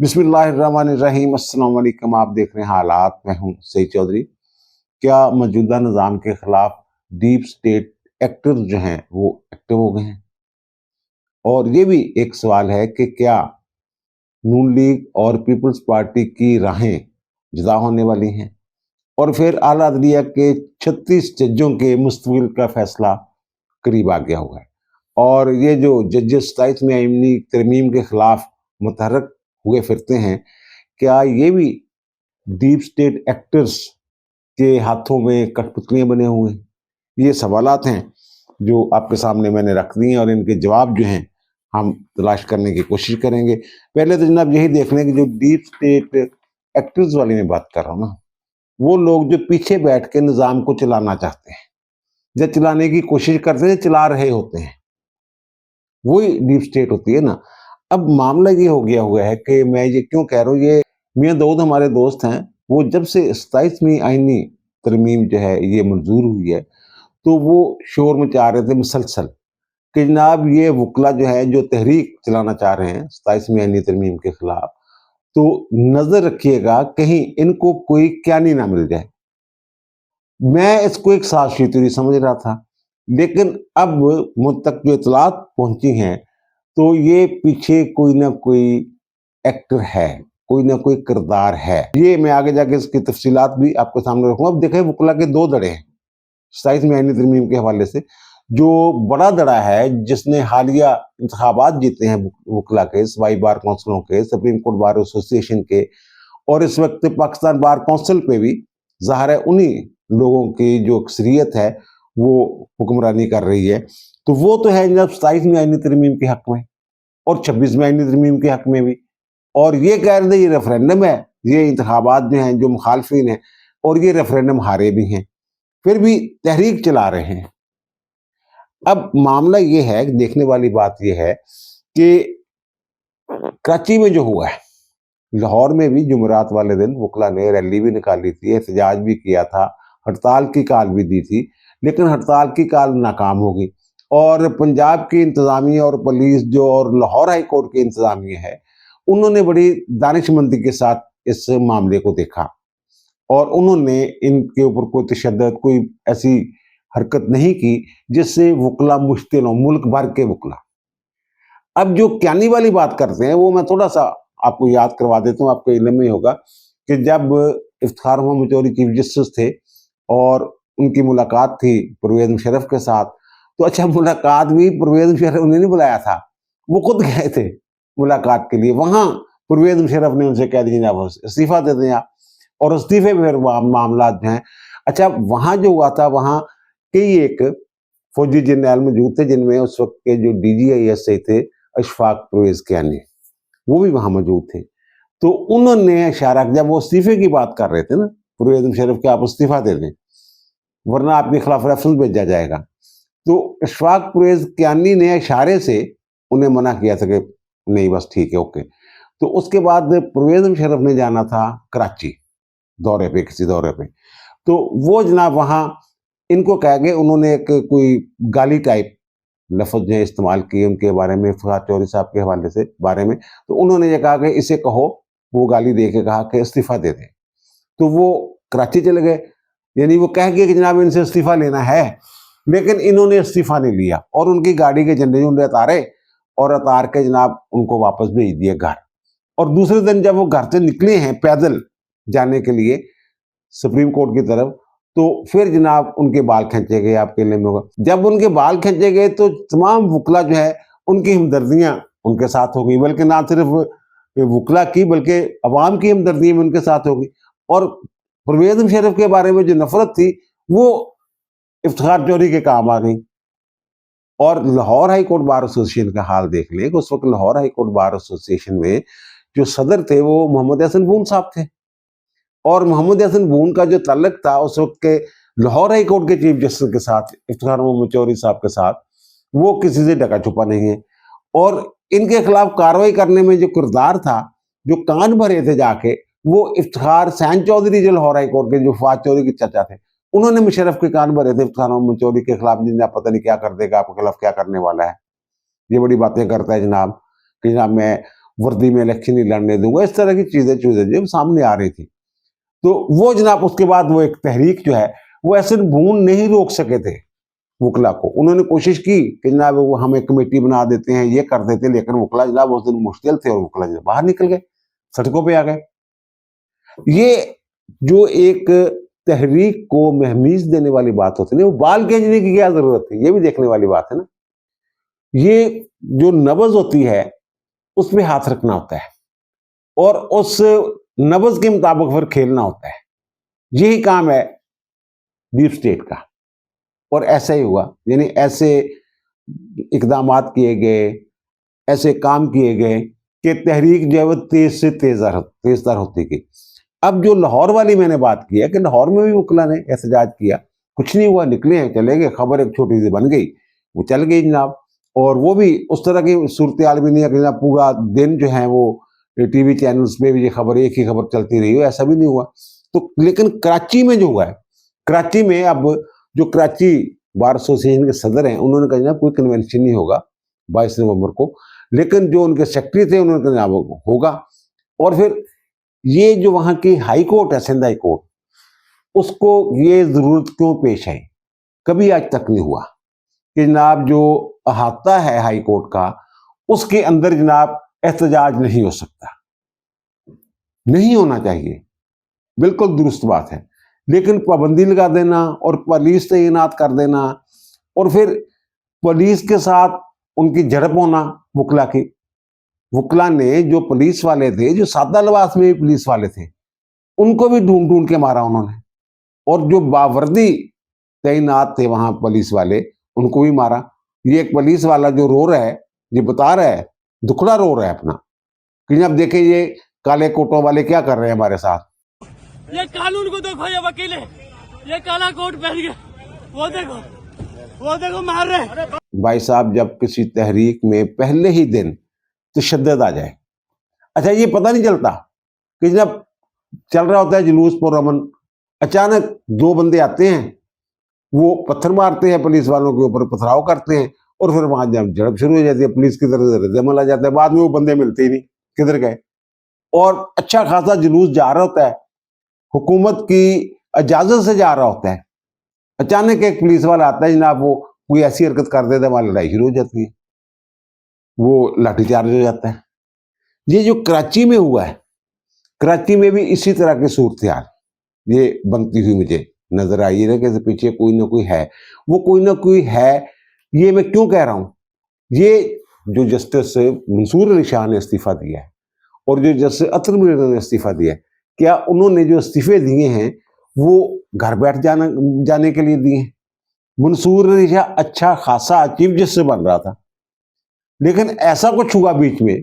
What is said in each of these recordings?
बिस्मिल्लाहिर्रहमानिर्रहीम। अस्सलाम वालेकुम। आप देख रहे हैं हालात। मैं हूं सईद चौधरी। क्या मौजूदा निज़ाम के खिलाफ डीप स्टेट एक्टर्स जो हैं वो एक्टिव हो गए हैं? और ये भी एक सवाल है कि क्या नून लीग और पीपल्स पार्टी की राहें जुदा होने वाली हैं? और फिर आला अदलिया के 36 जजों के मुस्तकिल का फैसला करीब आ गया हुआ है। और ये जो जजेस 27 में आइनी तरमीम के खिलाफ मुतहर्रिक हुए फिरते हैं, क्या ये भी डीप स्टेट एक्टर्स के हाथों में कठपुतलियां बने हुए हैं? ये सवालात हैं जो आपके सामने मैंने रख दिए हैं और इनके जवाब जो हैं हम तलाश करने की कोशिश करेंगे। पहले तो जनाब यही देख लें कि जो डीप स्टेट एक्टर्स वाली मैं बात कर रहा हूँ ना, वो लोग जो पीछे बैठ के निज़ाम को चलाना चाहते हैं या चलाने की कोशिश करते हैं, चला रहे होते हैं, वही डीप स्टेट होती है ना। अब मामला ये हो गया हुआ है कि मैं ये क्यों कह रहा हूँ, ये मियाँ दाऊद हमारे दोस्त हैं। वो जब से 27वीं आईनी तरमीम जो है ये मंजूर हुई है, तो वो शोर मचा रहे थे मुसलसल कि जनाब ये वकला जो है जो तहरीक चलाना चाह रहे हैं 27वीं आईनी तरमीम के खिलाफ, तो नजर रखिएगा कहीं इनको कोई क्यानी ना मिल जाए। मैं इसको एक साजिशी तौर समझ रहा था, लेकिन अब मुझ तक जो इतलात पहुंची हैं, तो ये पीछे कोई ना कोई एक्टर है, कोई ना कोई किरदार है। ये मैं आगे जाके इसकी तफसीलात भी आपके सामने रखूंगा। अब देखें, वकला के दो दड़े हैं 27वीं आईनी तरमीम के हवाले से। जो बड़ा दड़ा है, जिसने हालिया इंतखाबात जीते हैं वकला के, सूबाई बार कौंसिलों के, सुप्रीम कोर्ट बार एसोसिएशन के, और इस वक्त पाकिस्तान बार कौंसिल पे भी ज़ाहिर है उन्हीं लोगों की जो अक्सरियत है वो हुक्मरानी कर रही है। तो वो तो है जब 27वीं आईनी तरमीम के हक में और 26वीं आईनी तरमीम के हक में भी। और ये कह रहे थे ये रेफरेंडम है, ये इंतखाबात जो हैं जो मुखालफिन हैं, और ये रेफरेंडम हारे भी हैं, फिर भी तहरीक चला रहे हैं। अब मामला ये है, देखने वाली बात ये है कि कराची में जो हुआ है, लाहौर में भी जुमेरात वाले दिन वकला ने रैली भी निकाली थी, एहतजाज भी किया था, हड़ताल की कॉल भी दी थी, लेकिन हड़ताल की कॉल नाकाम होगी। और पंजाब की इंतज़ामिया और पुलिस जो और लाहौर हाई कोर्ट की इंतज़ामिया है, उन्होंने बड़ी दानिशमंदी के साथ इस मामले को देखा और उन्होंने इनके ऊपर कोई तशद्दुद, कोई ऐसी हरकत नहीं की जिससे वकला मुश्तिल हो, मुल्क भर के वकला। अब जो क्यानी वाली बात करते हैं, वो मैं थोड़ा सा आपको याद करवा देता हूँ, आपको इल्म नहीं होगा कि जब इफ्तिखार मोहम्मद चौधरी चीफ जस्टिस थे और उनकी मुलाकात थी परवेज़ मुशर्रफ के साथ, तो अच्छा, मुलाकात भी परवेज़ मुशर्रफ ने नहीं बुलाया था, वो खुद गए थे मुलाकात के लिए। वहाँ परवेज़ मुशर्रफ ने उनसे कह दिया आप इस्तीफा दे दें आप, और इस्तीफे में फिर मामला जो हैं। अच्छा, वहाँ जो हुआ था, वहाँ कई एक फौजी जर्नैल मौजूद थे, जिनमें उस वक्त के जो DGISI थे अशफाक परवेज़ कियानी, वो भी वहाँ मौजूद थे। तो उन्होंने इशारा, जब वो इस्तीफे की बात कर रहे थे ना परवेज़ मुशर्रफ के, आप इस्तीफा दे दें वरना आपके खिलाफ रेफरेंस भेजा जाएगा, तो अशफाक परवेज़ कियानी ने इशारे से उन्हें मना किया था कि नहीं बस ठीक है, ओके। तो उसके बाद परवेज़ मुशर्रफ ने जाना था कराची दौरे पे, किसी दौरे पे, तो वो जनाब वहाँ इनको कह गए, उन्होंने एक कोई गाली टाइप लफ्ज़ जो इस्तेमाल किए उनके बारे में, इफ्तिखार चौधरी साहब के हवाले से बारे में। तो उन्होंने ये कहा कि इसे कहो, वो गाली दे के कहा कि इस्तीफ़ा दे दें। तो वो कराची चले गए, यानी वो कह गए कि जनाब इनसे इस्तीफ़ा लेना है, लेकिन इन्होंने इस्तीफ़ा नहीं लिया और उनकी गाड़ी के झंडे झुंडे उतारे और उतार के जनाब उनको वापस भेज दिया घर। और दूसरे दिन जब वो घर से निकले हैं पैदल जाने के लिए सुप्रीम कोर्ट की तरफ, तो फिर जनाब उनके बाल खींचे गए। आपके लिए में होगा, जब उनके बाल खींचे गए तो तमाम वकला जो है उनकी हमदर्दियां उनके साथ हो गई, बल्कि ना सिर्फ वकला की बल्कि अवाम की हमदर्दियां भी उनके साथ हो गई। और परवेज़ मुशर्रफ के बारे में जो नफरत थी वो इफ्तिखार चौधरी के काम आ गई। और Lahore high court bar association का हाल देख लें कि उस वक्त Lahore high court bar association में जो सदर थे वो मोहम्मद हसन बून साहब थे, और मोहम्मद हसन बून का जो ताल्लुक था उस वक्त के लाहौर हाई कोर्ट के चीफ जस्टिस के साथ, इफ्तिखार मोहम्मद चौधरी साहब के साथ, वो किसी से ढका छुपा नहीं है। और इनके खिलाफ कार्रवाई करने में जो किरदार था, जो कान भरे थे जाके, वो इफ्तिखार सैन चौधरी जो लाहौर हाई कोर्ट के जो फवाद चौधरी के चाचा थे, उन्होंने मुशर्रफ के कान भरे थे इफ्तिखार मोहम्मद चौधरी के खिलाफ, जिन्हें पता नहीं क्या कर देगा, आपके खिलाफ क्या करने वाला है, ये बड़ी बातें करता है जनाब कि जनाब मैं वर्दी में इलेक्शन नहीं लड़ने दूंगा, इस तरह की चीजें जो सामने आ रही थी। तो वो जनाब उसके बाद वो एक तहरीक जो है वो ऐसे भून नहीं रोक सके थे वकला को। उन्होंने कोशिश की कि जनाब वो हम एक कमेटी बना देते हैं, ये कर देते, लेकिन वकला जनाब उस दिन मुश्किल थे और वकला जनाब बाहर निकल गए, सड़कों पे आ गए। ये जो एक तहरीक को महमीज देने वाली बात होती है, वो बाल खींचने की क्या जरूरत है, ये भी देखने वाली बात है ना। ये जो नब्ज होती है उस पर हाथ रखना होता है और उस नब्ज के मुताबिक फिर खेलना होता है। यही काम है डीप स्टेट का। और ऐसा ही हुआ, यानी ऐसे इकदामात किए गए, ऐसे काम किए गए कि तहरीक जो है वो तेज से तेजतर होती गई। अब जो लाहौर वाली मैंने बात की है कि लाहौर में भी वकला ने एहतजाज किया, कुछ नहीं हुआ, निकले हैं चले गए, खबर एक छोटी सी बन गई, वो चल गई जनाब। और वो भी उस तरह की सूरत हाल भी नहीं है कि जनाब पूरा दिन जो है वो टीवी चैनल्स में भी ये खबर, एक ही खबर चलती रही हो, ऐसा भी नहीं हुआ। तो लेकिन कराची में जो हुआ है, कराची में अब जो कराची बार एसोसिएशन के सदर हैं उन्होंने कहा जनाब कोई कन्वेंशन नहीं होगा 22 नवंबर को, लेकिन जो उनके सेक्रेटरी थे उन्होंने कहा जनाब होगा। और फिर ये जो वहां की हाई कोर्ट है, सिंध हाई कोर्ट, उसको ये जरूरत क्यों पेश आई, कभी आज तक नहीं हुआ कि जनाब जो अहाता है हाई कोर्ट का उसके अंदर जनाब एहतजाज नहीं हो सकता, नहीं होना चाहिए, बिल्कुल दुरुस्त बात है। लेकिन पाबंदी लगा देना और पुलिस तैनात कर देना और फिर पुलिस के साथ उनकी झड़प होना, वकला की, वकला ने जो पुलिस वाले थे, जो सादा लिबास में पुलिस वाले थे, उनको भी ढूंढ ढूंढ के मारा उन्होंने। और जो बावर्दी तैनात थे वहां पुलिस वाले, उनको भी मारा। ये एक पुलिस वाला जो रो रहा है, ये बता रहा है, दुखड़ा रो रहा है अपना कि अब देखे ये काले कोटों वाले क्या कर रहे हैं हमारे साथ। ये कानून को देखो, ये वकील है, ये काला कोट पहन के, वो देखो मार रहे। भाई साहब, जब किसी तहरीक में पहले ही दिन तशद्दुद आ जाए, अच्छा ये पता नहीं चलता कि जब चल रहा होता है जुलूस पुरअमन, अचानक दो बंदे आते हैं, वो पत्थर मारते हैं पुलिस वालों के ऊपर, पथराव करते हैं और फिर वहां जब झड़प शुरू हो जाती है, पुलिस की तरफ रद्दमल आ जाता है, बाद में वो बंदे मिलते ही नहीं, किधर गए। और अच्छा खासा जुलूस जा रहा होता है, हुकूमत की इजाजत से जा रहा होता है, अचानक एक पुलिस वाला आता है जनाब, वो कोई ऐसी हरकत कर देता है, वहां लड़ाई शुरू हो जाती है, वो लाठीचार्ज हो जाता है। ये जो कराची में हुआ है, कराची में भी इसी तरह की सूरत हाल ये बनती हुई मुझे नजर आई है कि पीछे कोई ना कोई है, वो कोई ना कोई है। ये मैं क्यों कह रहा हूं, ये जो जस्टिस मंसूर अली शाह ने इस्तीफा दिया है और जो जस्टिस अतर मीर ने इस्तीफा दिया है, क्या उन्होंने जो इस्तीफे दिए हैं वो घर बैठ जाने के लिए दिए हैं? मंसूर अली शाह अच्छा खासा चीफ जस्टिस बन रहा था, लेकिन ऐसा कुछ हुआ बीच में,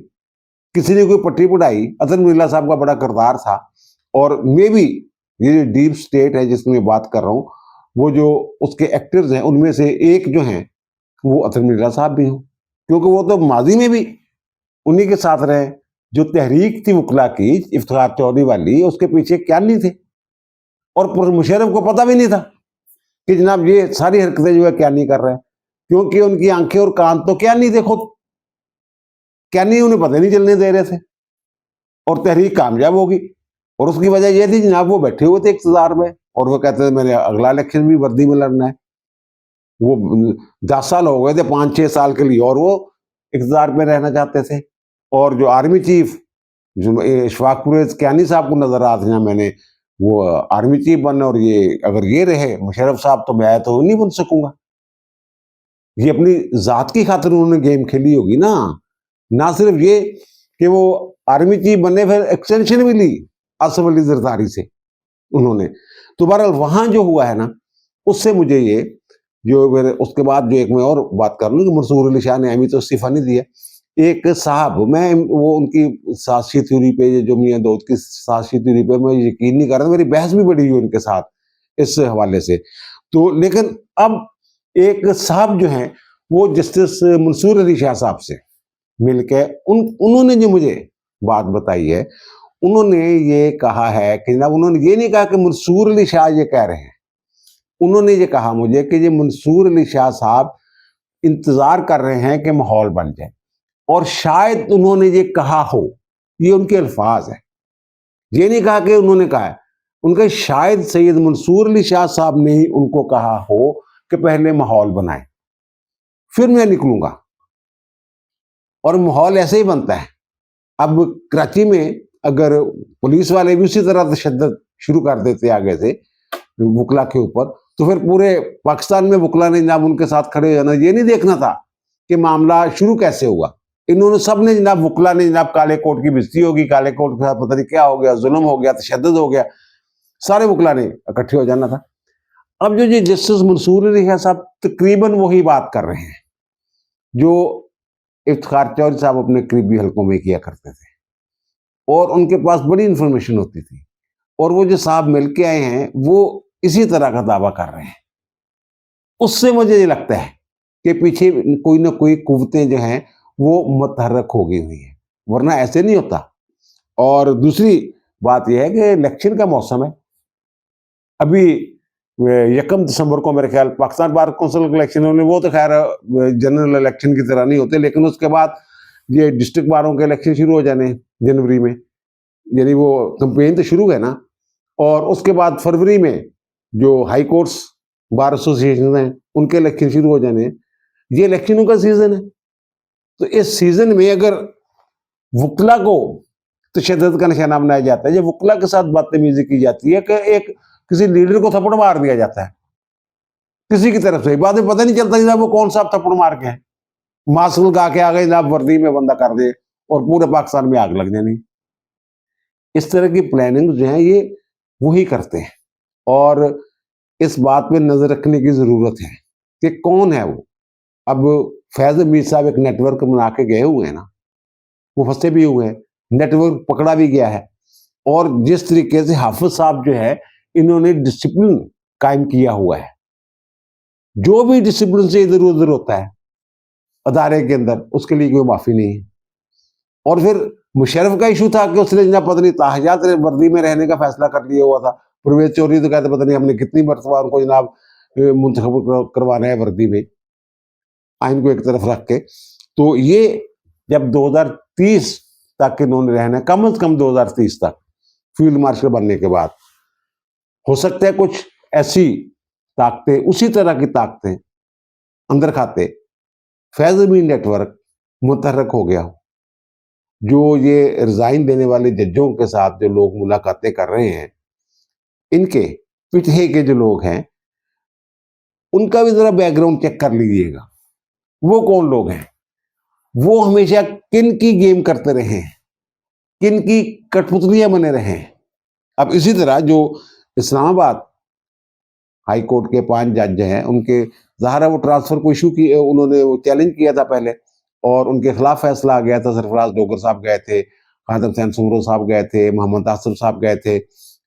किसी ने कोई पट्टी पढ़ाई, अतर मिर्जा साहब का बड़ा किरदार था। और मे बी ये जो डीप स्टेट है जिसकी मैं बात कर रहा हूँ, वो जो उसके एक्टर्स हैं उनमें से एक जो हैं वो अतर मिर्जा साहब भी हों, क्योंकि वो तो माजी में भी उन्हीं के साथ रहे। जो तहरीक थी वकला की, इफ्तिखार चौधरी वाली, उसके पीछे क्या नहीं थे, और मुशर्रफ को पता भी नहीं था कि जनाब ये सारी हरकतें जो है क्या नहीं कर रहे हैं, क्योंकि उनकी आंखें और कान तो क्या नहीं, देखो क्या नहीं, उन्हें पता नहीं चलने दे रहे थे और तहरीक कामयाब होगी। और उसकी वजह यह थी जनाब वो बैठे हुए थे इख्तियार में और वो कहते थे मैंने अगला इलेक्शन भी वर्दी में लड़ना है। वो 10 साल हो गए थे, 5-6 साल के लिए, और वो इख्तियार में रहना चाहते थे। और जो आर्मी चीफ जो इशफाक परवेज कियानी साहब को नजर आ था, मैंने वो आर्मी चीफ बनना, और ये अगर ये रहे मुशर्रफ साहब तो मैं तो नहीं बन सकूंगा। ये अपनी जात की खातिर उन्होंने गेम खेली होगी ना सिर्फ ये कि वो आर्मी चीफ बने, फिर एक्सटेंशन भी ली आसफ अली जरदारी से उन्होंने। तो बहरहाल वहां जो हुआ है ना, उससे मुझे ये जो मेरे उसके बाद जो एक मैं और बात कर लूँ कि मंसूर अली शाह ने अभी तो इस्तीफा नहीं दिया। एक साहब, मैं वो उनकी सियासी थ्योरी पे, जो मियां दाऊद की सियासी थ्योरी पे मैं यकीन नहीं कर रहा, मेरी बहस भी बड़ी हुई उनके साथ इस हवाले से। तो लेकिन अब एक साहब जो हैं वो जस्टिस मंसूर अली शाह साहब से मिलकर उन्होंने जो मुझे बात बताई है, उन्होंने ये कहा है कि जनाब, उन्होंने ये नहीं कहा कि मंसूर अली शाह ये कह रहे हैं, उन्होंने ये कहा मुझे कि ये मंसूर अली शाह साहब इंतजार कर रहे हैं कि माहौल बन जाए। और शायद उन्होंने ये कहा हो, ये उनके अल्फाज है, ये नहीं कहा कि उन्होंने कहा है, उनका शायद सैयद मंसूर अली शाह साहब ने ही उनको कहा हो कि पहले माहौल बनाए फिर मैं निकलूंगा। और माहौल ऐसे ही बनता है। अब कराची में अगर पुलिस वाले भी उसी तरह तशद्दुद शुरू कर देते आगे से वकला के ऊपर, तो फिर पूरे पाकिस्तान में वकला ने जनाब उनके साथ खड़े हो जाना। ये नहीं देखना था कि मामला शुरू कैसे हुआ। इन्होंने सब ने जनाब, वकला ने जनाब, काले कोट की बेइज्जती होगी, काले कोट के साथ पता नहीं क्या हो गया, जुल्म हो गया, तशद्दुद हो गया, सारे वकला ने इकट्ठे हो जाना था। अब जो ये जस्टिस मंसूर अली शाह साहब तकरीबन वही बात कर रहे हैं जो इफ्तिखार चौधरी साहब अपने करीबी हलकों में किया करते थे, और उनके पास बड़ी इंफॉर्मेशन होती थी, और वो जो साहब मिल के आए हैं वो इसी तरह का दावा कर रहे हैं। उससे मुझे ये लगता है कि पीछे कोई ना कोई कुव्वतें जो हैं वो मुतहर्रिक हो गई हुई है, वरना ऐसे नहीं होता। और दूसरी बात यह है कि इलेक्शन का मौसम है। अभी 1 दिसंबर को मेरे ख्याल पाकिस्तान बार काउंसिल के इलेक्शन होने, वो तो खैर जनरल इलेक्शन की तरह नहीं होते, लेकिन उसके बाद ये डिस्ट्रिक्ट बारों के इलेक्शन शुरू हो जाने जनवरी में, यानी वो कंपेन तो शुरू है ना। और उसके बाद फरवरी में जो हाई कोर्ट्स बार एसोसिएशन हैं उनके इलेक्शन शुरू हो जाने। ये इलेक्शनों का सीजन है, तो इस सीजन में अगर वकला को तशद्दुद का निशाना बनाया जाता है, या वकला के साथ बदतमीजी की जाती है कि एक किसी लीडर को थप्पड़ मार दिया जाता है किसी की तरफ से, बाद में पता नहीं चलता जनाब वो कौन सा थप्पड़ मार के है, मास्क लगा के आ गए जनाब, वर्दी में बंदा कर दे और पूरे पाकिस्तान में आग लग जानी। इस तरह की प्लानिंग जो है ये वही करते हैं, और इस बात पे नजर रखने की जरूरत है कि कौन है वो। अब फैज मीर साहब एक नेटवर्क बना के गए हुए हैं ना, वो फंसे भी हुए हैं, नेटवर्क पकड़ा भी गया है। और जिस तरीके से हाफिज साहब जो है इन्होंने डिसिप्लिन कायम किया हुआ है, जो भी डिसिप्लिन से इधर उधर होता है अदारे के अंदर, उसके लिए कोई माफी नहीं है। और फिर मुशर्रफ का इशू था कि उसने जनाब पता नहीं ताहजात वर्दी में रहने का फैसला कर लिया हुआ था। परवेज चौधरी तो कहते पता नहीं हमने कितनी मरतबा उनको जनाब मुंतखब करवाना है वर्दी में, आइन को एक तरफ रख के। तो ये जब 2030 तक इन्होंने रहना है, कम से कम 2030 तक फील्ड मार्शल बनने के बाद, हो सकता है कुछ ऐसी ताकतें, उसी तरह की ताकतें अंदर खाते फैज अमीन नेटवर्क मुतहर्रिक हो गया हो। जो ये रिजाइन देने वाले जजों के साथ जो लोग मुलाकातें कर रहे हैं, इनके पीछे के जो लोग हैं उनका भी जरा बैकग्राउंड चेक कर लीजिएगा, वो कौन लोग हैं, वो हमेशा किन की गेम करते रहे हैं, किन की कठपुतलियां बने रहे हैं। अब इसी तरह जो इस्लामाबाद हाई कोर्ट के 5 जज हैं, उनके ज़ाहिर है वो ट्रांसफर को इशू की, उन्होंने वो चैलेंज किया था पहले, और उनके खिलाफ फैसला आ गया था। सरफराज डोगर साहब गए थे, खादम हुसैन सुमरो साहब गए थे, मोहम्मद आसिफ साहब गए थे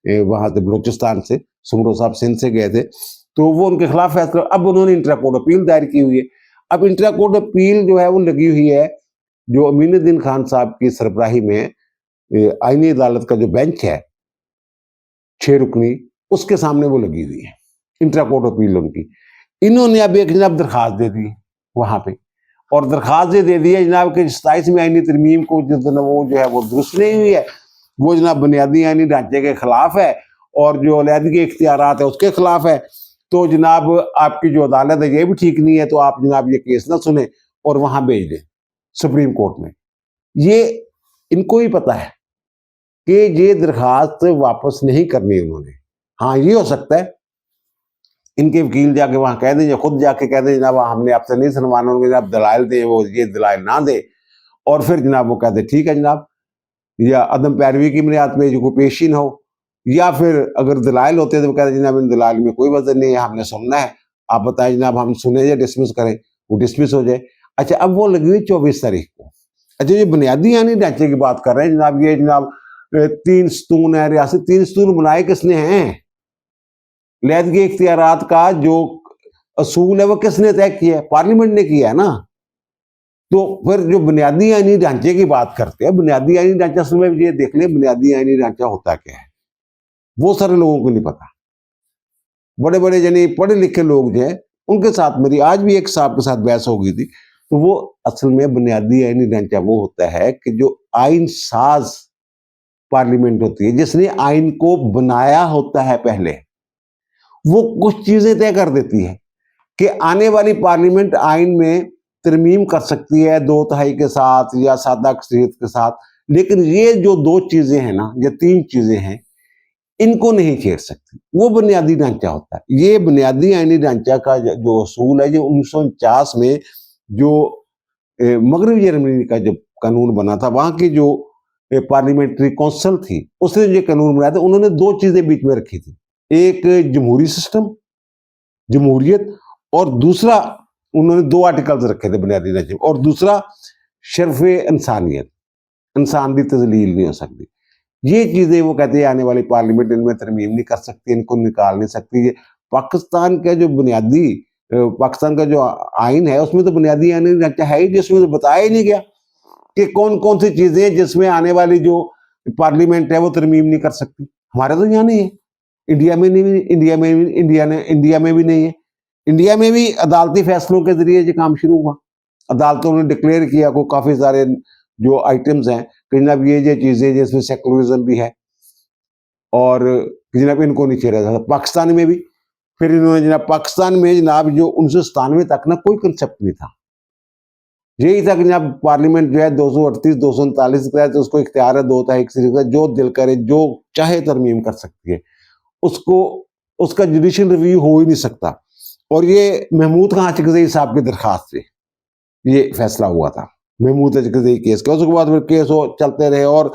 वहाँ से बलूचिस्तान से, सुमरो साहब सिंध से गए थे, तो वो उनके खिलाफ फैसला। अब उन्होंने इंट्रा कोर्ट अपील दायर की हुई है। अब इंट्रा कोर्ट अपील जो है वो लगी हुई है जो अमीनुद्दीन खान साहब की सरबराही में आईनी अदालत का जो बेंच है 6 रुकनी, उसके सामने वो लगी हुई है इंट्रा कोर्ट अपील उनकी। इन्होंने अब एक जनाब दरखास्त दे दी वहां पे, और दरखास्त दे दी है जनाब के 27 में आईनी तरमीम को वो जो है वो दुरुस्त नहीं हुई है, वो जनाब बुनियादी आईनी ढांचे के खिलाफ है, और जो अलहदगी के इख्तियारात है उसके खिलाफ है। तो जनाब आपकी जो अदालत है ये भी ठीक नहीं है, तो आप जनाब ये केस ना सुने और वहां भेज दें सुप्रीम कोर्ट में। ये इनको ही पता है कि ये दरखास्त वापस नहीं करनी उन्होंने। हाँ, ये हो सकता है इनके वकील जाके वहां कह दें, या खुद जाके कह दें जनाब हमने आपसे नहीं सुनवाना, जनाब दलाइल दें, वो ये दलाइल ना दे, और फिर जनाब वो कहते ठीक है जनाब, या अदम पैरवी की बुनियाद पे जो कोई पेशी न हो, या फिर अगर दलाइल होते हैं तो कहते जनाब इन दलाइल में कोई वजह नहीं है, हमने सुनना है, आप बताएं जनाब हम सुने या डिसमिस करें, वो डिसमिस हो जाए। अच्छा, अब वो लगी हुई 24 तारीख को। अच्छा, ये बुनियादी यानी ढांचे की बात कर रहे हैं जनाब, ये जनाब 3 सतून है रियासत, 3 सतून बनाए किसने हैं? अलहदगी इख्तियारात का जो असूल है वो किसने तय किया है? पार्लियामेंट ने किया है ना। तो फिर जो बुनियादी आईनी ढांचे की बात करते हैं, बुनियादी आईनी ढांचा असल में ये देख लें बुनियादी आईनी ढांचा होता क्या है, वो सारे लोगों को नहीं पता। बड़े बड़े यानी पढ़े लिखे लोग जो हैं उनके साथ मेरी आज भी एक साहब के साथ बहस हो गई थी, तो वो असल में बुनियादी आईनी ढांचा वो होता है कि जो आइन साज पार्लियामेंट होती है, जिसने आइन को बनाया होता है पहले, वो कुछ चीजें तय कर देती है कि आने वाली पार्लियामेंट आइन में तरमीम कर सकती है 2/3 के साथ या सादा अक्सरियत के साथ, लेकिन ये जो 2 चीजें हैं ना, ये 3 चीजें हैं, इनको नहीं छेड़ सकती। वो बुनियादी ढांचा होता है। ये बुनियादी आईनी ढांचा का जो असूल है, जो 1949 में जो मगरबी जर्मनी का जब कानून बना था, वहां की जो पार्लियामेंट्री काउंसिल थी, उसने जो कानून बनाया था, उन्होंने 2 चीजें बीच में रखी थी। एक जमहूरी सिस्टम, जमहूरियत, और दूसरा उन्होंने 2 आर्टिकल्स रखे थे बुनियादी ढांचे में, और दूसरा शर्फ इंसानियत, इंसान की तजलील नहीं हो सकती। ये चीजें वो कहते हैं आने वाली पार्लियामेंट इनमें तरमीम नहीं कर सकती, इनको निकाल नहीं सकती। ये पाकिस्तान का जो बुनियादी पाकिस्तान का जो आइन है, उसमें तो बुनियादी आईनी ढांचा है ही, जिसमें तो बताया ही नहीं गया कि कौन कौन सी चीजें जिसमें आने वाली जो पार्लियामेंट है वो तरमीम नहीं कर सकती। हमारे तो यहाँ नहीं है, इंडिया में नहीं, इंडिया में भी नहीं है। इंडिया में भी अदालती फैसलों के जरिए ये काम शुरू हुआ। अदालतों ने डिक्लेयर किया को काफी सारे जो आइटम्स हैं कि जनाब ये चीजें जिसमें सेकुलरिज्म भी है और जनाब इनको नहीं छेड़ा जाता। पाकिस्तान में भी फिर इन्होंने जनाब पाकिस्तान में जनाब जो 1997 तक ना कोई कंसेप्ट नहीं था, यही था कि जनाब पार्लियामेंट जो है 238 239 का है, तो उसको इख्तियार है 2/3 का, जो दिल करे जो चाहे तरमीम कर सकती है, उसको उसका जुडिशियल रिव्यू हो ही नहीं सकता। और ये महमूद खान अचकज़ई साहब की दरखास्त से ये फैसला हुआ था, महमूद अचकज़ई केस का। उसके बाद फिर केस चलते रहे, और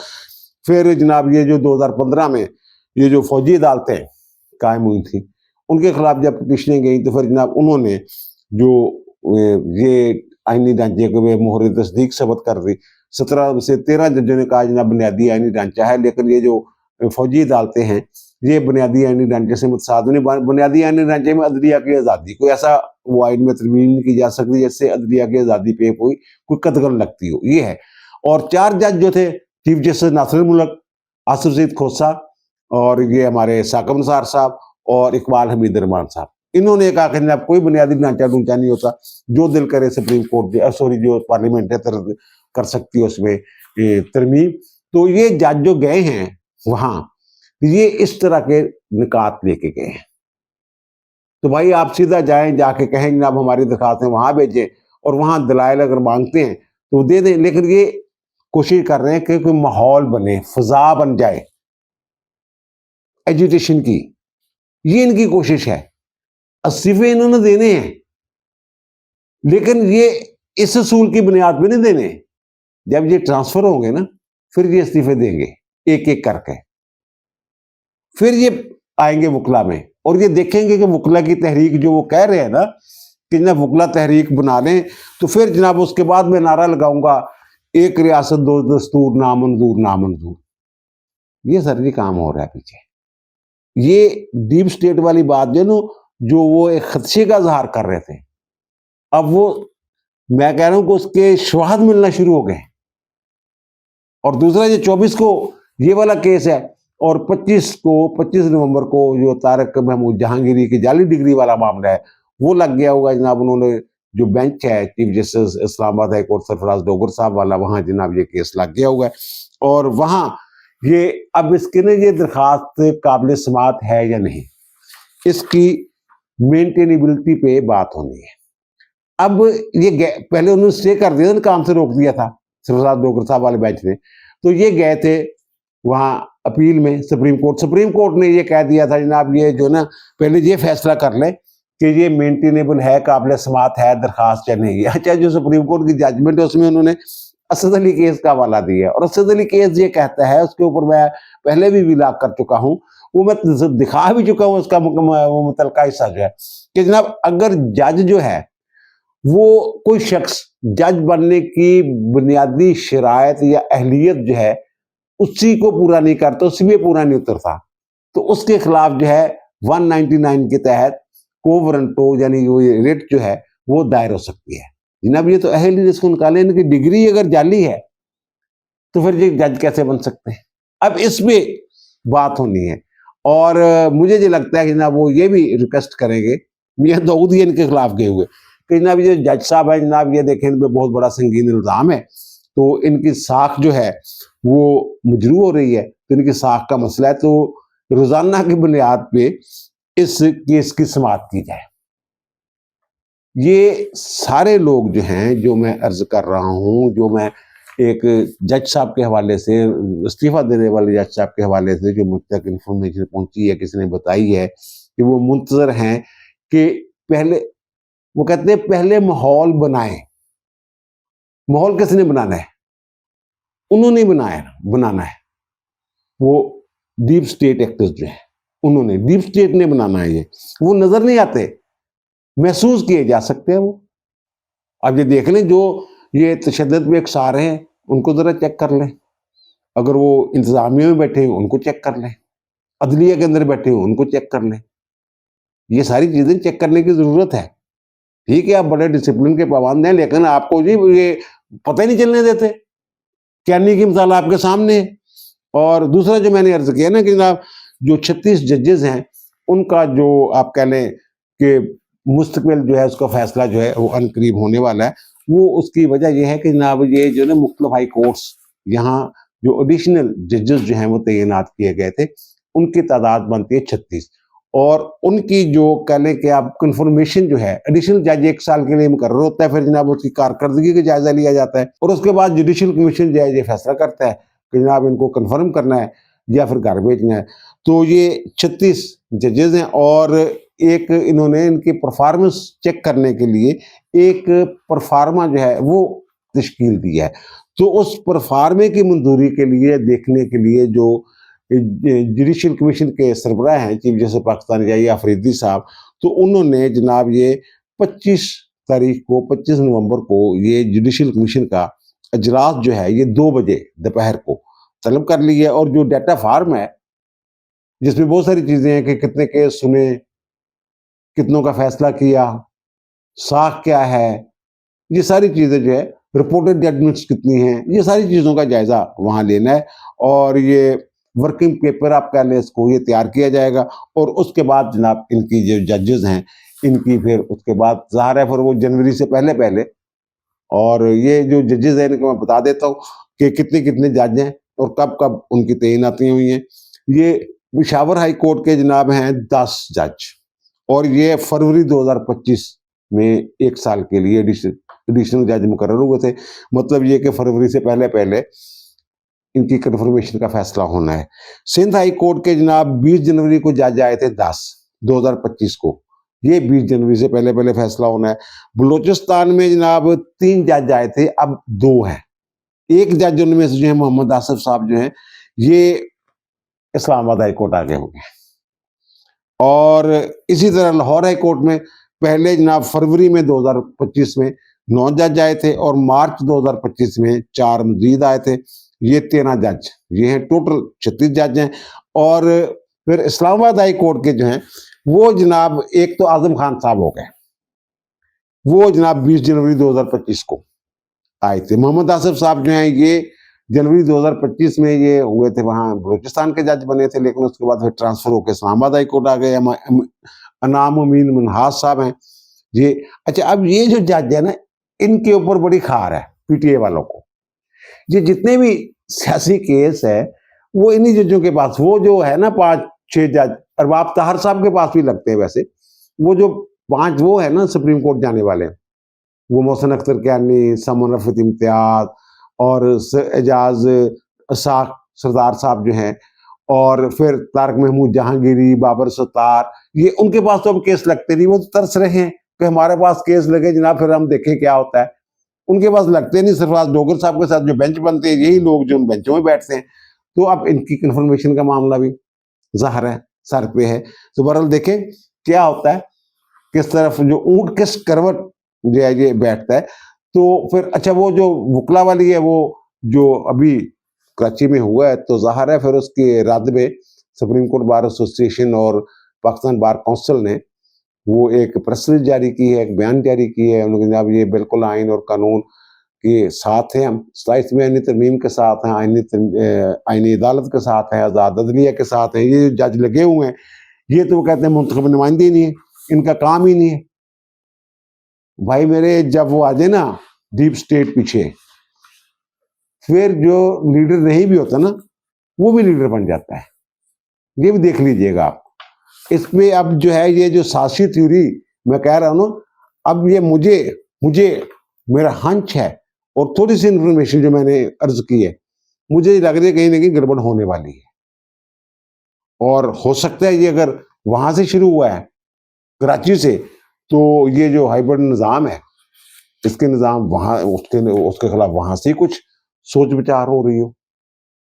फिर जनाब ये जो 2015 में ये जो फौजी अदालतें कायम हुई थी, उनके खिलाफ जब पिटिशनें गई, तो फिर जनाब उन्होंने जो ये आईनी ढांचे को मोहर तस्दीक सबत कर दी। 17 से 13 जजों ने कहा जनाब बुनियादी आईनी ढांचा है, लेकिन ये जो फौजी अदालतें हैं ये बुनियादी आईनी ढांचे से मुतसाद नहीं। बुनियादी आईनी ढांचे में अदलिया की आज़ादी, कोई ऐसा वो आइन में तरमीम नहीं की जा सकती जैसे अदलिया की आज़ादी पे कोई कदगन लगती हो, ये है। और 4 जज जो थे, चीफ जस्टिस नासिर मुल्क, आसिफ ज़ईद खोसा, और ये हमारे साकिब निसार साहब और इकबाल हमीद रहमान साहब, इन्होंने कहा कि जनाब कोई बुनियादी ढांचा ढूंचा नहीं होता, जो दिल करे सुप्रीम कोर्ट जो पार्लियामेंट है कर सकती है उसमें तरमीम। तो ये जज जो गए हैं वहां, ये इस तरह के निकात लेके गए हैं। तो भाई आप सीधा जाएं, जाके कहें जनाब हमारी दरखास्तें वहां भेजें, और वहां दलाइल अगर मांगते हैं तो दे दें, लेकिन ये कोशिश कर रहे हैं कि कोई माहौल बने, फिजा बन जाए एजुटेशन की, ये इनकी कोशिश है। इस्तीफे इन्होंने देने हैं, लेकिन ये इस असूल की बुनियाद पे नहीं देने। जब ये ट्रांसफर होंगे ना, फिर ये इस्तीफे देंगे एक एक करके, फिर ये आएंगे वकला में, और ये देखेंगे कि वकला की तहरीक जो वो कह रहे हैं ना कि जनाब वकला तहरीक बना लें, तो फिर जनाब उसके बाद मैं नारा लगाऊंगा 1 रियासत 2 दस्तूर नामंजूर नामंजूर। ये सर जी काम हो रहा है पीछे। ये डीप स्टेट वाली बात जो वो एक खदशे का इजहार कर रहे थे, अब वो मैं कह रहा हूं कि उसके शवाहद मिलना शुरू हो गए। और दूसरा ये 24 को ये वाला केस है, और 25 नवंबर को जो तारक महमूद जहांगीरी की जाली डिग्री वाला मामला है वो लग गया होगा जनाब। उन्होंने जो बेंच है chief justice Islamabad high court Sarfaraz Dogar साहब वाला, वहां जनाब ये केस लग गया होगा, और वहां ये अब इसके ना ये दरखास्त काबिल समात है या नहीं, इसकी मेंटेनेबिलिटी पे बात होनी है। अब ये पहले उन्होंने स्टे कर दिया था, काम से रोक दिया था सरफराज डोगर साहब वाले बेंच ने, तो ये गए थे वहां अपील में सुप्रीम कोर्ट ने ये कह दिया था जनाब ये जो ना पहले ये फैसला कर ले कि ये मेंटेनेबल है, काबिल समात है दरखास्त या नहीं। अच्छा, जो सुप्रीम कोर्ट की जजमेंट है उसमें उन्होंने असद अली केस का हवाला दिया, और असद अली केस ये कहता है, उसके ऊपर मैं पहले भी विलाग कर चुका हूँ, वो मैं दिखा भी चुका हूँ, उसका वो मुतलका हिस्सा जो है कि जनाब अगर जज जो है वो कोई शख्स जज बनने की बुनियादी शरायत या अहलियत जो है उसी को पूरा नहीं करता, उसी में पूरा नहीं उतरता, तो उसके खिलाफ जो है 199 के तहत कोवरंटो यानी वो रिट जो है वो दायर हो सकती है। जनाब ये तो अहल जिसको निकाले, इनकी डिग्री अगर जाली है तो फिर ये जज कैसे बन सकते हैं? अब इसमें बात होनी है, और मुझे जो लगता है कि जनाब वो ये भी रिक्वेस्ट करेंगे, मियां दाऊद इनके खिलाफ गए हुए कि जनाब ये जज साहब है जनाब, ये देखें इन पे बहुत बड़ा संगीन इल्ज़ाम है, तो इनकी साख जो है वो मजरू हो रही है, तो इनकी साख का मसला है, तो रोजाना की बुनियाद पे इस केस की समाअत की जाए। ये सारे लोग जो हैं, जो मैं अर्ज कर रहा हूँ, जो मैं एक जज साहब के हवाले से, इस्तीफा देने वाले जज साहब के हवाले से जो मुझ तक इंफॉर्मेशन पहुंची है, किसी ने बताई है कि वो मुंतजर हैं कि पहले, वो कहते हैं पहले माहौल बनाए। माहौल किसने बनाना है? उन्होंने बनाना है। वो डीप स्टेट एक्टर्स जो है, उन्होंने, डीप स्टेट ने बनाना है। ये वो नजर नहीं आते, महसूस किए जा सकते हैं वो। अब ये देख लें, जो ये तशद्दुद में अक्सार हैं उनको जरा चेक कर लें, अगर वो इंतजामिया में बैठे हो उनको चेक कर लें, अदलिया के अंदर बैठे हो उनको चेक कर लें। ये सारी चीजें चेक करने की जरूरत है। ठीक है, आप बड़े डिसिप्लिन के पाबंद हैं, लेकिन आपको जी ये पता ही नहीं चलने देते। कैनी की मिसाल आपके सामने है। और दूसरा जो मैंने अर्ज किया ना कि जनाब जो 36 जजेस हैं, उनका जो आप कह लें कि मुस्तकबिल जो है उसका फैसला जो है वो अनकरीब होने वाला है। वो उसकी वजह यह है कि जनाब ये जो ना मुख्तलिफ हाई कोर्ट्स, यहाँ जो एडिशनल जजेस जो हैं वो तैनात किए गए थे, उनकी तादाद बनती है 36। और उनकी जो कह लें कि आप कन्फर्मेशन जो है, एडिशनल जज 1 साल के लिए मुकर्रर होता है, फिर जनाब उसकी कारकर्दगी का जायजा लिया जाता है, और उसके बाद जुडिशल कमीशन जो है ये फैसला करता है कि जनाब इनको कन्फर्म करना है या फिर घर भेजना है। तो ये 36 जजेस हैं, और एक इन्होंने इनकी परफॉर्मेंस चेक करने के लिए एक परफार्मा जो है वो तश्कील दी है। तो उस परफार्मे की मंजूरी के लिए, देखने के लिए जो जुडिशल कमीशन के सरबराह हैं, चीफ जस्टिस पाकिस्तान या अफरीदी साहब, तो उन्होंने जनाब ये 25 तारीख को, 25 नवंबर को ये जुडिशल कमीशन का अजलास जो है ये 2 बजे दोपहर को तलब कर लिया। और जो डाटा फार्म है जिसमें बहुत सारी चीजें हैं कि कितने केस सुने, कितनों का फैसला किया, साख क्या है, ये सारी चीजें जो है, रिपोर्टेड जजमेंट्स कितनी हैं, ये सारी चीजों का जायजा वहां लेना है। और ये वर्किंग पेपर आप कह लें इसको, ये तैयार किया जाएगा। और उसके बाद जनाब इनकी जो जजेस हैं, इनकी फिर उसके बाद ज़ाहिर है फिर वो जनवरी से पहले पहले, और ये जो जजेस हैं इनको मैं बता देता हूँ कि कितने कितने जज हैं और कब कब उनकी तैनाती हुई हैं। ये पेशावर हाई कोर्ट के जनाब हैं 10 जज, और ये फरवरी 2025 में 1 साल के लिए एडिशनल जज मुकर्रर हुए थे। मतलब ये कि फरवरी से पहले पहले इनकी कन्फर्मेशन का फैसला होना है। सिंध हाई कोर्ट के जनाब 20 जनवरी को जज आए थे 10 2025 को, ये 20 जनवरी से पहले पहले फैसला होना है। बलूचिस्तान में जनाब 3 जज आए थे, अब 2 हैं। एक जज उनमें से जो है मोहम्मद आसिफ साहब जो हैं, ये इस्लामाबाद हाई कोर्ट आगे हो गए। और इसी तरह लाहौर हाई कोर्ट में पहले जनाब फरवरी में 2025 में 9 जज आए थे, और मार्च 2025 में 4 मजीद आए थे। ये 13 जज, ये हैं टोटल 36 जज हैं। और फिर इस्लामाबाद हाई कोर्ट के जो हैं वो जनाब, एक तो आजम खान साहब हो गए, वो जनाब 20 जनवरी 2025 को आए थे। मोहम्मद आसिफ साहब जो हैं ये जनवरी 2025 में ये हुए थे, वहाँ बलूचिस्तान के जज बने थे, लेकिन उसके बाद फिर ट्रांसफर होकर इस्लामाबाद हाई कोर्ट आ गए। अनाम अमीन मनहास साहब हैं ये। अच्छा, अब ये जो जज है ना, इनके ऊपर बड़ी खार है पीटीए वालों को। ये जितने भी सियासी केस है वो इन्हीं जजों के पास, वो जो है ना 5-6 जज, अरबाब ताहर साहब के पास भी लगते हैं वैसे। वो जो 5 वो है ना सुप्रीम कोर्ट जाने वाले, वो मोहसिन अख्तर कियानी, समन रफीक इम्तियाज और एजाज साख सरदार साहब जो हैं, और फिर तारक महमूद जहांगीरी, बाबर सत्तार, ये उनके पास तो अब केस लगते नहीं। वो तो तरस रहे हैं कि हमारे पास केस लगे जनाब, फिर हम देखें क्या होता है। उनके पास लगते नहीं। सरफराज डोगर साहब के साथ जो बेंच बनते हैं, यही लोग जो उन बेंचों में बैठते हैं। तो अब इनकी कन्फर्मेशन का मामला भी ज़ाहिर है सर पे है। तो बहरहाल देखें क्या होता है, किस तरफ जो ऊंट किस करवट जो है ये बैठता है। तो फिर अच्छा, वो जो वकला वाली है, वो जो अभी कराची में हुआ है, तो ज़ाहिर है फिर उसके रद्द में सुप्रीम कोर्ट बार एसोसिएशन और पाकिस्तान बार काउंसिल ने वो एक प्रेस रिलीज जारी की है, एक बयान जारी की है। उन्होंने जनाब ये बिल्कुल आइन और कानून के साथ हैं, हम 27 में आइनी तरमीम के साथ हैं, आइनी अदालत के साथ हैं, आज़ाद अदलिया के साथ हैं। ये जज लगे हुए हैं, ये तो वो कहते हैं मुंतखब नुमाइंदे ही नहीं है, इनका काम ही नहीं है। भाई मेरे, जब वो आ जाए ना डीप स्टेट पीछे, फिर जो लीडर नहीं भी होता ना, वो भी लीडर बन जाता है। ये भी देख लीजिएगा आप। इसमें अब जो है ये जो सासी थ्योरी मैं कह रहा हूं ना, अब ये मुझे मुझे मेरा हंच है और थोड़ी सी इंफॉर्मेशन जो मैंने अर्ज की है, मुझे लग रही है कहीं ना कहीं गड़बड़ होने वाली है। और हो सकता है ये अगर वहां से शुरू हुआ है, कराची से, तो ये जो हाइब्रिड निज़ाम है, इसके निज़ाम वहां उसके खिलाफ वहां से कुछ सोच विचार हो रही हो।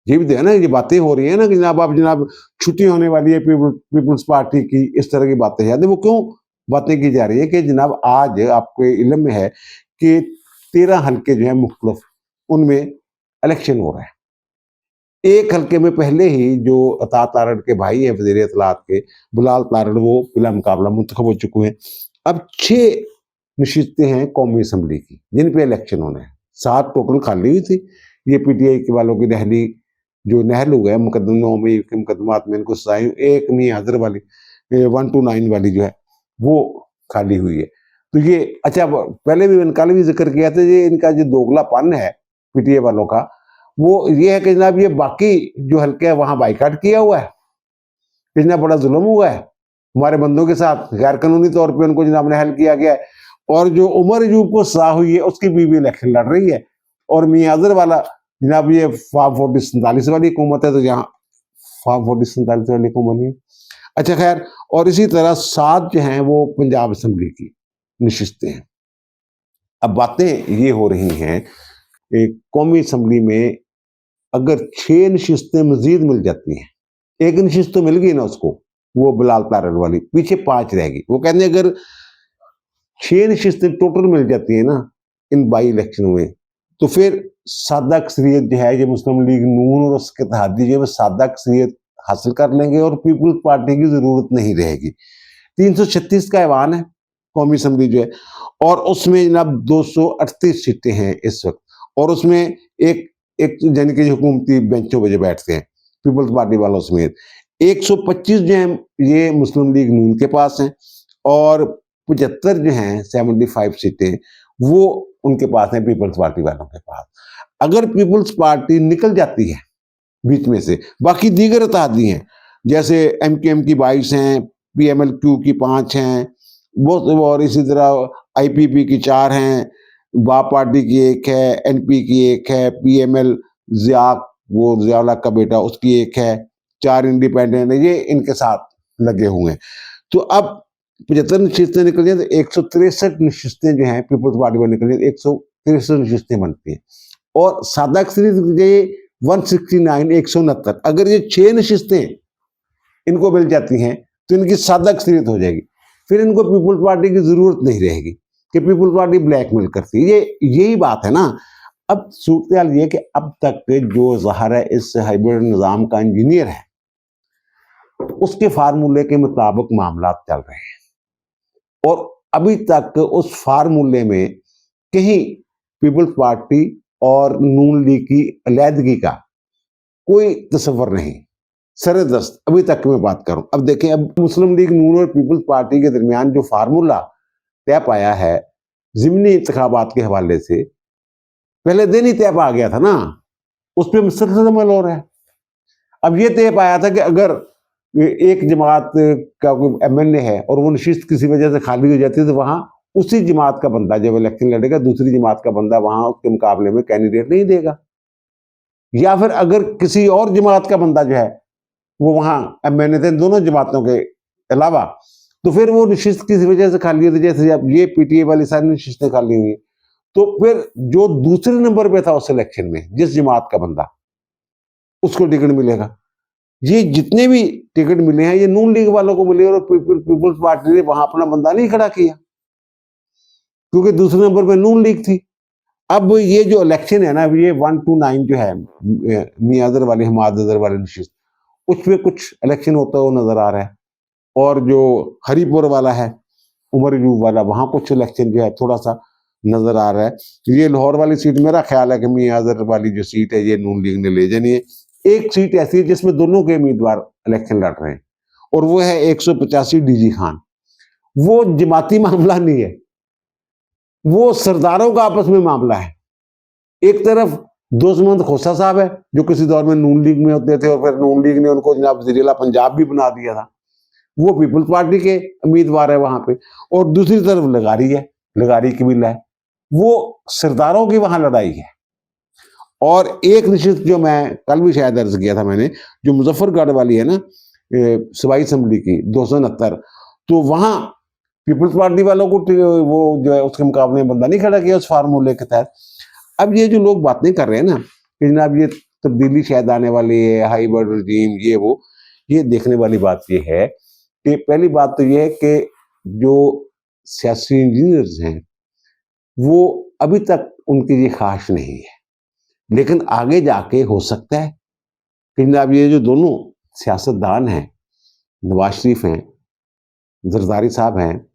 ये भी तो है ना, ये बातें हो रही है ना कि जनाब आप जनाब छुट्टी होने वाली है पीपल्स पार्टी की, इस तरह की बातें हैं। वो क्यों बातें की जा रही है कि जनाब आज आपके इल्म में है कि 13 हल्के जो है मुख्तलिफ, उनमें इलेक्शन हो रहा है। एक हल्के में पहले ही जो अता तारड़ के भाई है वजीर इत्तलात के, बिलाल तारड़, वो बिला मुकाबला मुंतखब हो चुके हैं। अब 6 नशिस्तें हैं कौमी असम्बली की जिन पे इलेक्शन होने हैं। 7 टोटल खाली हुई थी। ये पीटीआई के वालों की दहली जो नहलू है मुकदमों में, मुकदमात में इनको सजाई, एक मियां हजर वाली 129 वाली जो है वो खाली हुई है। तो ये अच्छा, पहले भी इनका भी जिक्र किया था, ये इनका जो दोगलापन है पीटीआई वालों का, वो ये है कि जनाब ये बाकी जो हल्के है वहां बाइकाट किया हुआ है, इतना बड़ा जुल्म हुआ है हमारे बंदों के साथ, गैर कानूनी तौर पे उनको जनाब नहल किया गया है। और जो उमर अयूब को सजा हुई है उसकी बीवी इलेक्शन लड़ रही है, और मियां अजहर वाला जनाब ये फार्म 47 वाली हुकूमत है, तो यहाँ फार्म 47 वाली हुकूमत नहीं है। अच्छा खैर, और इसी तरह 7 जो हैं वो पंजाब असम्बली की नशिस्तें हैं। अब बातें ये हो रही हैं, एक कौमी असम्बली में अगर 6 नशिस्तें मजीद मिल जाती हैं, एक नशिस्त तो मिल गई ना उसको, वो बिलाल तारड़ वाली, पीछे 5 रहेगी। वो कहते हैं अगर 6 नशिस्तें टोटल मिल जाती है ना इन बाई इलेक्शन में, तो फिर सादा अक्सरियत जो है, ये मुस्लिम लीग नून और उसके इत्तेहादी जो है सादा अक्सरियत हासिल कर लेंगे और पीपल्स पार्टी की जरूरत नहीं रहेगी। 336 का ऐवान है कौमी असम्बली जो है, और उसमें जनाब 238 सीटें हैं इस वक्त, और उसमें एक एक यानी कि हुकूमती बेंचों पर बैठते हैं पीपल्स पार्टी वालों समेत 125 जो है ये मुस्लिम लीग नून के पास हैं, और 75 जो हैं 75 सीटें वो उनके पास हैं पीपल्स पार्टी वालों के पास। अगर पीपल्स पार्टी निकल जाती है बीच में से, बाकी दीगर इत्तेहादी हैं जैसे एमकेएम की 22 हैं, पीएमएलक्यू की 5 हैं, बहुत, और इसी तरह आईपीपी की 4 हैं, बाप पार्टी की 1 है, एनपी की 1 है, पीएमएल जियाक वो जियाउल का बेटा उसकी 1 है, 4 इंडिपेंडेंट है, ये इनके साथ लगे हुए हैं। तो अब 75 नशिस्तें निकल जाए तो 163 नशिस्तें जो हैं पीपल्स पार्टी में निकल जाए, 163 नशिस्तें बनती हैं। और सादा अक्सरियत 169 169, अगर ये 6 नशिस्तें इनको मिल जाती हैं तो इनकी सादा अक्सरियत हो जाएगी, फिर इनको पीपल्स पार्टी की जरूरत नहीं रहेगी कि पीपल्स पार्टी ब्लैकमेल करती है। यही बात है ना। अब सूरत हाल ये कि अब तक जो ज़ाहिर है इस हाइब्रिड निज़ाम का इंजीनियर है, उसके फार्मूले के मुताबिक मामला चल रहे हैं, और अभी तक उस फार्मूले में कहीं पीपल्स पार्टी और नून लीग की अलहदगी का कोई तस्वर नहीं, सरदस्त अभी तक मैं बात करूं। अब देखें, अब मुस्लिम लीग नून और पीपल्स पार्टी के दरमियान जो फार्मूला तय पाया है ज़िमनी इंतखाबात के हवाले से, पहले दिन ही तय पा गया था ना, उस पर मुसलसल अमल हो रहा है। अब ये तय पाया था कि अगर एक जमात का कोई एमएनए है और वो नशिस्त किसी वजह से खाली हो जाती है, तो वहां उसी जमात का बंदा जब इलेक्शन लड़ेगा, दूसरी जमात का बंदा वहां उसके मुकाबले में कैंडिडेट नहीं देगा। या फिर अगर किसी और जमात का बंदा जो है वो वहां एमएनए थे दोनों जमातों के अलावा, तो फिर वो नशिस्त किसी वजह से खाली होती, जैसे अब ये पीटीए वाली सारी नशिस्तें खाली हुई, तो फिर जो दूसरे नंबर पे था उस इलेक्शन में जिस जमात का बंदा, उसको टिकट मिलेगा। ये जितने भी टिकट मिले हैं ये नून लीग वालों को मिले, और पीपल्स पार्टी ने वहां अपना बंदा नहीं खड़ा किया क्योंकि दूसरे नंबर पे नून लीग थी। अब ये जो इलेक्शन है ना, ये 129 जो है मियां अजहर वाली हमाद अजहर वाले नशिस्त, उसमें कुछ इलेक्शन होता हुआ नजर आ रहा है, और जो हरीपुर वाला है उमर अयूब वाला, वहां कुछ इलेक्शन जो है थोड़ा सा नजर आ रहा है। ये लाहौर वाली सीट मेरा ख्याल है कि मियां अजहर वाली जो सीट है ये नून लीग ने ले जानी है। एक सीट ऐसी है जिसमें दोनों के उम्मीदवार इलेक्शन लड़ रहे हैं, और वो है 185 डीजी खान। वो जमाती मामला नहीं है, वो सरदारों का आपस में मामला है। एक तरफ दोस्तमंद खोसा साहब है जो किसी दौर में नून लीग में होते थे और फिर नून लीग ने उनको जनाब वज़ीर-ए-आला पंजाब भी बना दिया था, वो पीपल्स पार्टी के उम्मीदवार है वहां पे। और दूसरी तरफ लगारी है, लगारी कबीला है, वो सरदारों की वहां लड़ाई है। और एक निश्चित जो मैं कल भी शायद अर्ज किया था मैंने, जो मुजफ्फरगढ़ वाली है ना सूबाई असेंबली की 269, तो वहां पीपल्स पार्टी वालों को वो जो है उसके मुकाबले में बंदा नहीं खड़ा किया उस फार्मूले के तहत। अब ये जो लोग बातें कर रहे हैं ना कि जनाब ये तब्दीली शायद आने वाली है, हाइब्रिड रजीम, ये वो, ये देखने वाली बात ये है कि पहली बात तो ये है कि जो सियासी इंजीनियर्स हैं वो अभी तक उनकी ये ख्वाहिश नहीं है, लेकिन आगे जाके हो सकता है कि जनाब ये जो दोनों सियासतदान हैं, नवाज शरीफ हैं, जरदारी साहब हैं,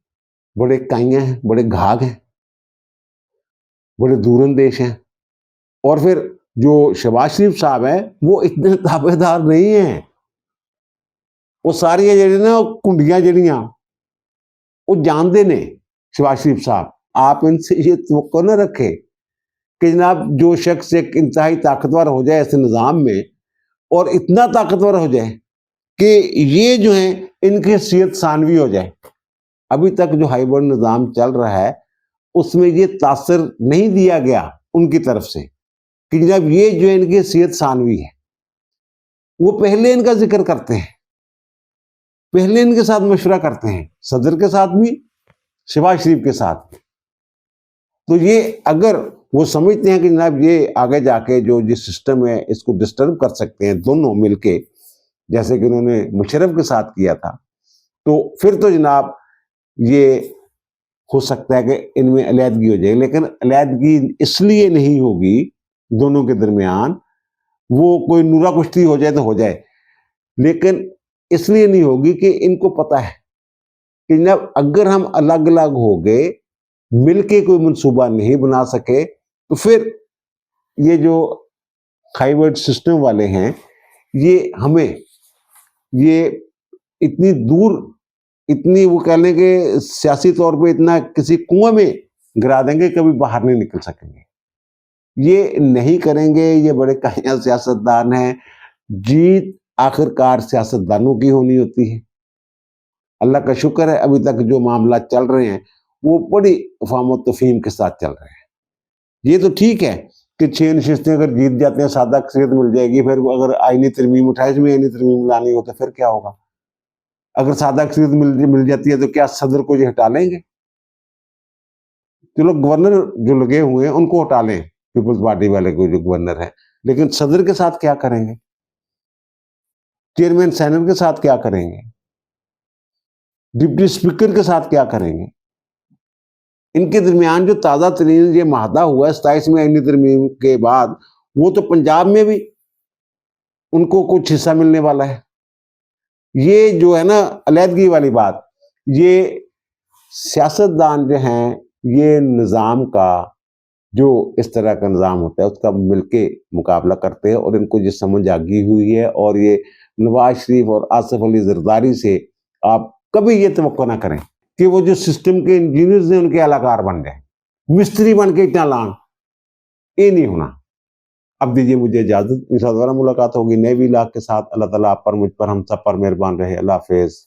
बड़े काइयां हैं, बड़े घाघ हैं, बड़े दूरंदेश हैं। और फिर जो शहबाज शरीफ साहब हैं वो इतने ताबेदार नहीं हैं। वो सारी जड़ी ना कुंडियां जड़ियां वो जानते ने शहबाज शरीफ साहब। आप इनसे ये तवक्को न रखे कि जनाब जो शख्स एक इंतहाई ताकतवर हो जाए ऐसे निज़ाम में और इतना ताकतवर हो जाए कि ये जो है इनकी हैसियत सानवी हो जाए। अभी तक जो हाइब्रिड निज़ाम चल रहा है उसमें ये तासर नहीं दिया गया उनकी तरफ से कि जब ये जो इनकी हैसियत सानवी है। वो पहले इनका जिक्र करते हैं, पहले इनके साथ मशवरा करते हैं, सदर के साथ भी, शहबाज शरीफ के साथ। तो ये अगर वो समझते हैं कि जनाब ये आगे जाके जो जिस सिस्टम है इसको डिस्टर्ब कर सकते हैं दोनों मिलके, जैसे कि उन्होंने मुशर्रफ के साथ किया था, तो फिर तो जनाब ये हो सकता है कि इनमें अलहदगी हो जाए। लेकिन अलहदगी इसलिए नहीं होगी दोनों के दरमियान, वो कोई नूरा कुश्ती हो जाए तो हो जाए, लेकिन इसलिए नहीं होगी कि इनको पता है कि जब अगर हम अलग अलग हो गए, मिलके कोई मंसूबा नहीं बना सके, तो फिर ये जो हाइब्रिड सिस्टम वाले हैं ये हमें ये इतनी दूर, इतनी वो कह लें कि सियासी तौर पे इतना किसी कुएं में गिरा देंगे, कभी बाहर नहीं निकल सकेंगे। ये नहीं करेंगे, ये बड़े काहिया सियासतदान हैं। जीत आखिरकार सियासतदानों की होनी होती है। अल्लाह का शुक्र है अभी तक जो मामला चल रहे हैं वो बड़ी अफाम और तफहीम के साथ चल रहे हैं। ये तो ठीक है कि 6 नशिस्तें अगर जीत जाते हैं सादा अक्सरियत मिल जाएगी, फिर अगर आईनी तरमीम 28वीं आईनी तरमीम लानी हो तो फिर क्या होगा? अगर सादा अक्सरियत मिल जाती है तो क्या सदर को ये हटा लेंगे? चलो गवर्नर जो लगे हुए हैं उनको हटा लें, पीपल्स पार्टी वाले को जो गवर्नर है, लेकिन सदर के साथ क्या करेंगे? चेयरमैन सेनेट के साथ क्या करेंगे? डिप्टी स्पीकर के साथ क्या करेंगे? इनके दरमियान जो ताज़ा तरीन ये माहदा हुआ है 27वीं आईनी तरमीम के बाद, वो तो पंजाब में भी उनको कुछ हिस्सा मिलने वाला है। ये जो है ना अलहदगी वाली बात, ये सियासतदान जो हैं ये निज़ाम का जो इस तरह का निज़ाम होता है उसका मिलके मुकाबला करते हैं और इनको ये समझ आ गई हुई है। और ये नवाज शरीफ और आसिफ अली जरदारी से आप कभी ये तवक्को ना करें कि वो जो सिस्टम के इंजीनियर्स हैं उनके अलाकार बन जाए, मिस्त्री बन के इतना लान, ये नहीं होना। अब दीजिए मुझे इजाजत, इंशाअल्लाह दोबारा मुलाकात होगी नए भी इलाके के साथ। अल्लाह ताला आप पर, मुझ पर, हम सब पर मेहरबान रहे। अल्लाह हाफिज।